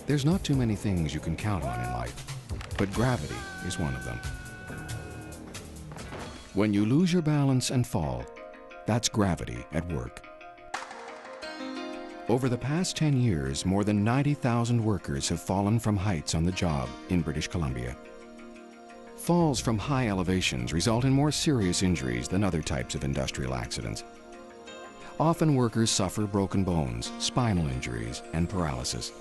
There's not too many things you can count on in life, but gravity is one of them. When you lose your balance and fall, that's gravity at work. Over the past 10 years, more than 90,000 workers have fallen from heights on the job in British Columbia. Falls from high elevations result in more serious injuries than other types of industrial accidents. Often workers suffer broken bones, spinal injuries, and paralysis.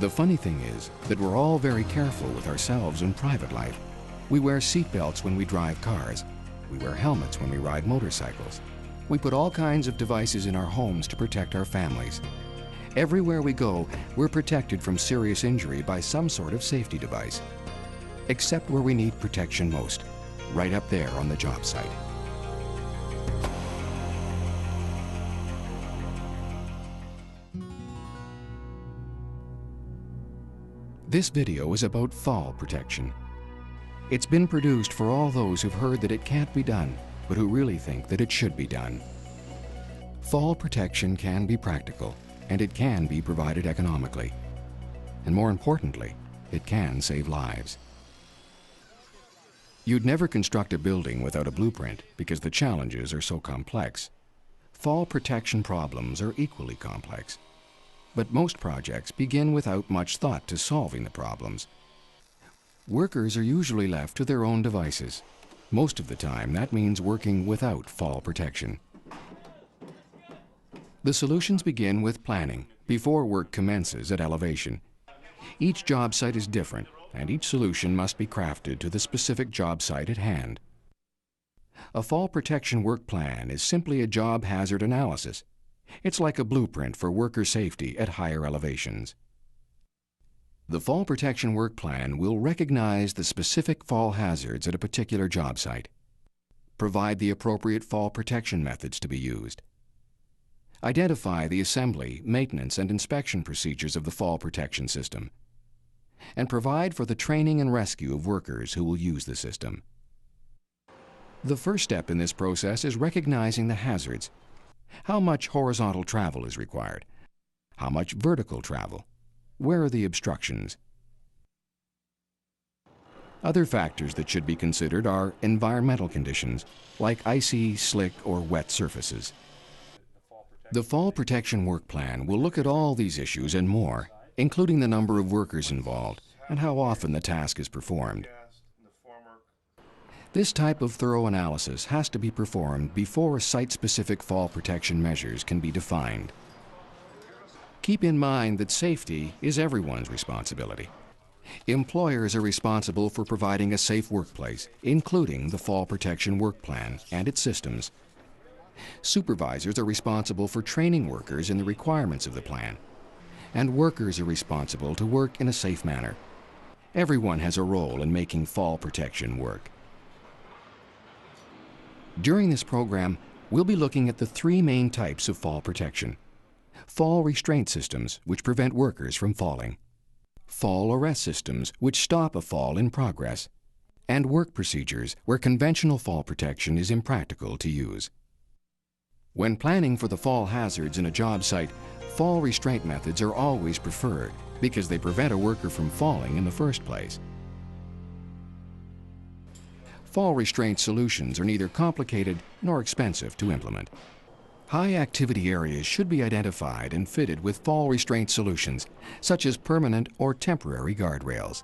The funny thing is that we're all very careful with ourselves in private life. We wear seatbelts when we drive cars. We wear helmets when we ride motorcycles. We put all kinds of devices in our homes to protect our families. Everywhere we go, we're protected from serious injury by some sort of safety device. Except where we need protection most, right up there on the job site. This video is about fall protection. It's been produced for all those who've heard that it can't be done, but who really think that it should be done. Fall protection can be practical, and it can be provided economically. And more importantly, it can save lives. You'd never construct a building without a blueprint because the challenges are so complex. Fall protection problems are equally complex. But most projects begin without much thought to solving the problems. Workers are usually left to their own devices. Most of the time, that means working without fall protection. The solutions begin with planning before work commences at elevation. Each job site is different, and each solution must be crafted to the specific job site at hand. A fall protection work plan is simply a job hazard analysis. It's like a blueprint for worker safety at higher elevations. The fall protection work plan will recognize the specific fall hazards at a particular job site, provide the appropriate fall protection methods to be used, identify the assembly, maintenance, and inspection procedures of the fall protection system, and provide for the training and rescue of workers who will use the system. The first step in this process is recognizing the hazards. How much horizontal travel is required? How much vertical travel? Where are the obstructions? Other factors that should be considered are environmental conditions, like icy, slick, or wet surfaces. The Fall Protection Work Plan will look at all these issues and more, including the number of workers involved and how often the task is performed. This type of thorough analysis has to be performed before site-specific fall protection measures can be defined. Keep in mind that safety is everyone's responsibility. Employers are responsible for providing a safe workplace, including the Fall Protection Work Plan and its systems. Supervisors are responsible for training workers in the requirements of the plan, and workers are responsible to work in a safe manner. Everyone has a role in making fall protection work. During this program, we'll be looking at the three main types of fall protection. Fall restraint systems, which prevent workers from falling. Fall arrest systems, which stop a fall in progress. And work procedures, where conventional fall protection is impractical to use. When planning for the fall hazards in a job site, fall restraint methods are always preferred because they prevent a worker from falling in the first place. Fall restraint solutions are neither complicated nor expensive to implement. High activity areas should be identified and fitted with fall restraint solutions, such as permanent or temporary guardrails.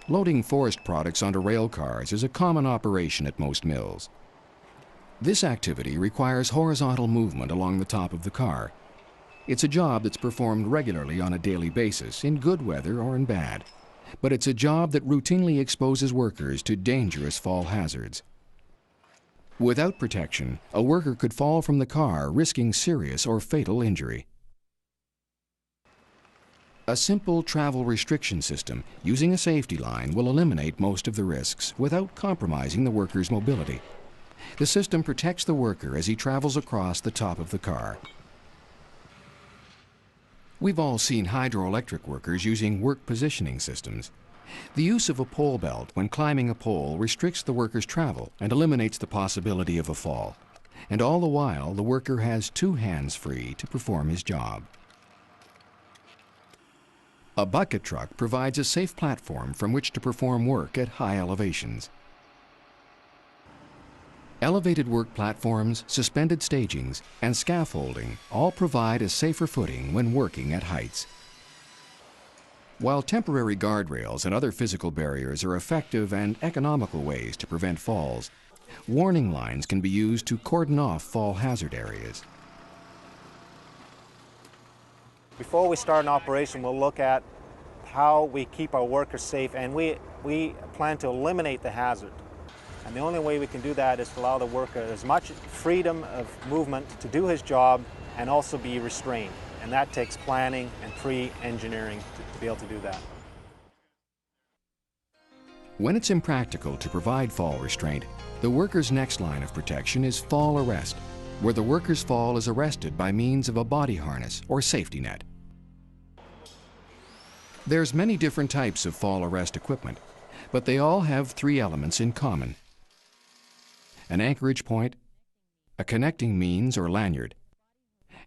Loading forest products onto rail cars is a common operation at most mills. This activity requires horizontal movement along the top of the car. It's a job that's performed regularly on a daily basis, in good weather or in bad. But it's a job that routinely exposes workers to dangerous fall hazards. Without protection, a worker could fall from the car, risking serious or fatal injury. A simple travel restriction system using a safety line will eliminate most of the risks without compromising the worker's mobility. The system protects the worker as he travels across the top of the car. We've all seen hydroelectric workers using work positioning systems. The use of a pole belt when climbing a pole restricts the worker's travel and eliminates the possibility of a fall. and all the while the worker has two hands free to perform his job. A bucket truck provides a safe platform from which to perform work at high elevations. Elevated work platforms, suspended stagings, and scaffolding all provide a safer footing when working at heights. While temporary guardrails and other physical barriers are effective and economical ways to prevent falls, warning lines can be used to cordon off fall hazard areas. Before we start an operation, we'll look at how we keep our workers safe, and we plan to eliminate the hazard. And the only way we can do that is to allow the worker as much freedom of movement to do his job and also be restrained. And that takes planning and pre-engineering to be able to do that. When it's impractical to provide fall restraint, the worker's next line of protection is fall arrest, where the worker's fall is arrested by means of a body harness or safety net. There's many different types of fall arrest equipment, but they all have three elements in common: an anchorage point, a connecting means or lanyard,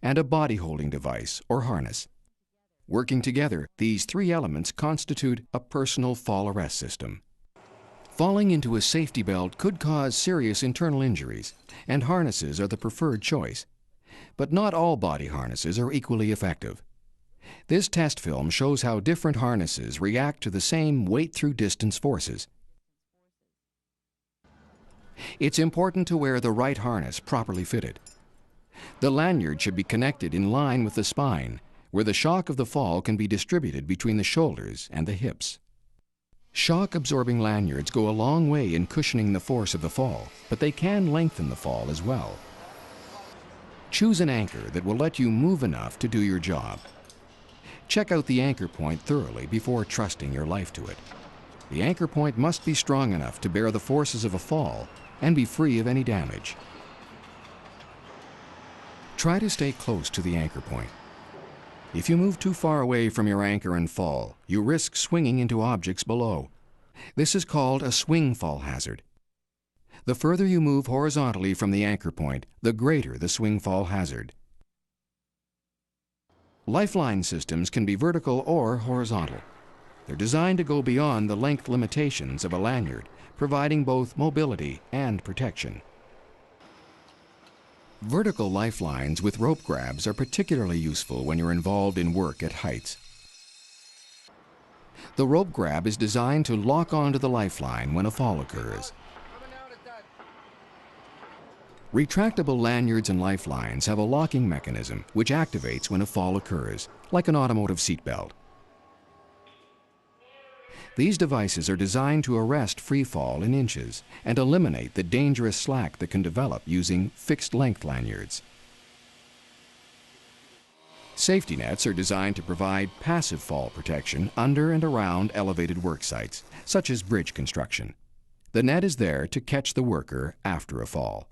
and a body holding device or harness. Working together, these three elements constitute a personal fall arrest system. Falling into a safety belt could cause serious internal injuries, and harnesses are the preferred choice. But not all body harnesses are equally effective. This test film shows how different harnesses react to the same weight-through-distance forces. It's important to wear the right harness properly fitted. The lanyard should be connected in line with the spine, where the shock of the fall can be distributed between the shoulders and the hips. Shock-absorbing lanyards go a long way in cushioning the force of the fall, but they can lengthen the fall as well. Choose an anchor that will let you move enough to do your job. Check out the anchor point thoroughly before trusting your life to it. The anchor point must be strong enough to bear the forces of a fall and be free of any damage. Try to stay close to the anchor point. If you move too far away from your anchor and fall, you risk swinging into objects below. This is called a swing fall hazard. The further you move horizontally from the anchor point, the greater the swing fall hazard. Lifeline systems can be vertical or horizontal. They're designed to go beyond the length limitations of a lanyard, providing both mobility and protection. Vertical lifelines with rope grabs are particularly useful when you're involved in work at heights. The rope grab is designed to lock onto the lifeline when a fall occurs. Retractable lanyards and lifelines have a locking mechanism which activates when a fall occurs, like an automotive seatbelt. These devices are designed to arrest free fall in inches and eliminate the dangerous slack that can develop using fixed-length lanyards. Safety nets are designed to provide passive fall protection under and around elevated work sites, such as bridge construction. The net is there to catch the worker after a fall.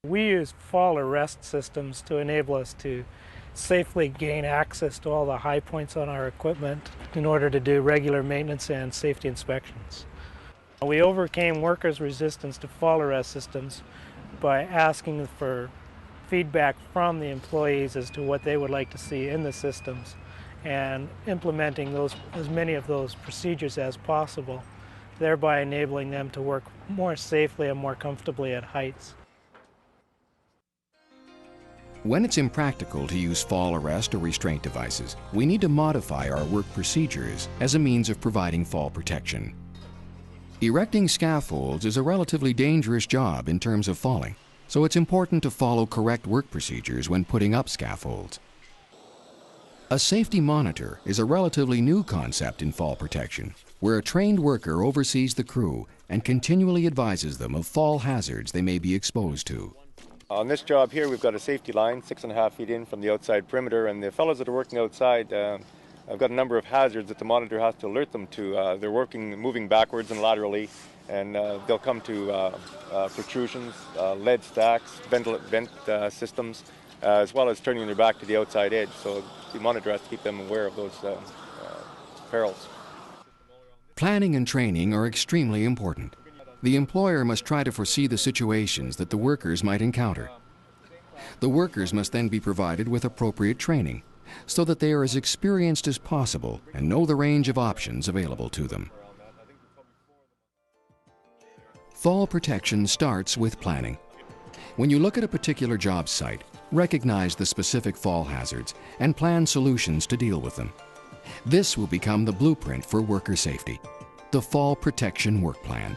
We use fall arrest systems to enable us to safely gain access to all the high points on our equipment in order to do regular maintenance and safety inspections. We overcame workers' resistance to fall arrest systems by asking for feedback from the employees as to what they would like to see in the systems and implementing as many of those procedures as possible, thereby enabling them to work more safely and more comfortably at heights. When it's impractical to use fall arrest or restraint devices, we need to modify our work procedures as a means of providing fall protection. Erecting scaffolds is a relatively dangerous job in terms of falling, so it's important to follow correct work procedures when putting up scaffolds. A safety monitor is a relatively new concept in fall protection, where a trained worker oversees the crew and continually advises them of fall hazards they may be exposed to. On this job here, we've got a safety line 6.5 feet in from the outside perimeter, and the fellows that are working outside have got a number of hazards that the monitor has to alert them to. They're moving backwards and laterally, and they'll come to protrusions, lead stacks, vent systems, as well as turning their back to the outside edge. So the monitor has to keep them aware of those perils. Planning and training are extremely important. The employer must try to foresee the situations that the workers might encounter. The workers must then be provided with appropriate training so that they are as experienced as possible and know the range of options available to them. Fall protection starts with planning. When you look at a particular job site, recognize the specific fall hazards and plan solutions to deal with them. This will become the blueprint for worker safety, the Fall Protection Work Plan.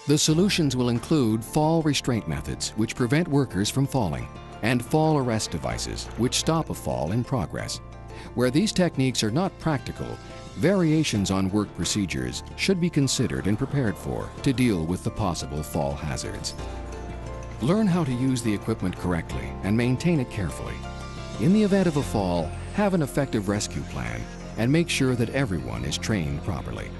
The solutions will include fall restraint methods, which prevent workers from falling, and fall arrest devices, which stop a fall in progress. Where these techniques are not practical, variations on work procedures should be considered and prepared for to deal with the possible fall hazards. Learn how to use the equipment correctly and maintain it carefully. In the event of a fall, have an effective rescue plan and make sure that everyone is trained properly.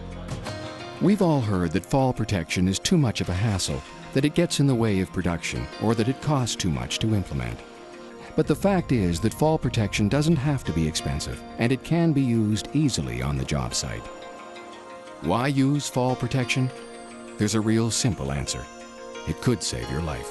We've all heard that fall protection is too much of a hassle, that it gets in the way of production, or that it costs too much to implement. But the fact is that fall protection doesn't have to be expensive, and it can be used easily on the job site. Why use fall protection? There's a real simple answer. It could save your life.